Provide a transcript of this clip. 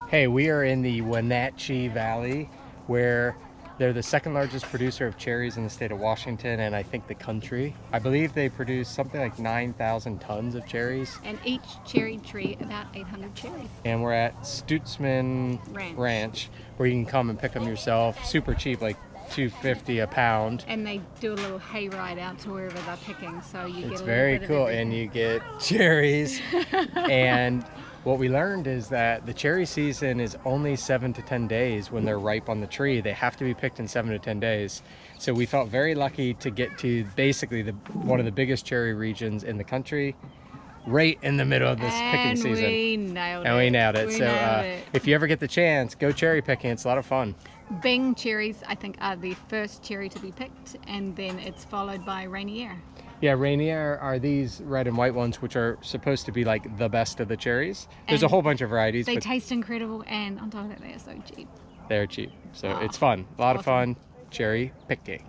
Hey, we are in the Wenatchee Valley, where they're the second largest producer of cherries in the state of Washington and I think the country. I believe they produce something like 9,000 tons of cherries. And each cherry tree about 800 cherries. And we're at Stutzman Ranch, where you can come and pick them yourself. Super cheap, like $2.50 a pound. And they do a little hay ride out to wherever they're picking, so you get a It's little very bit cool, of and you get cherries. And what we learned is that the cherry season is only 7 to 10 days when they're ripe on the tree. They have to be picked in 7 to 10 days. So we felt very lucky to get to basically one of the biggest cherry regions in the country, right in the middle of this picking season. We nailed it. And we nailed it. We So nailed it. if you ever get the chance, go cherry picking. It's a lot of fun. Bing cherries, I think, are the first cherry to be picked, and then it's followed by Rainier. Yeah, Rainier are these red and white ones, which are supposed to be like the best of the cherries. There's a whole bunch of varieties. They taste incredible, and on top of that, they are so cheap. They're cheap. So it's fun. A lot of fun cherry picking.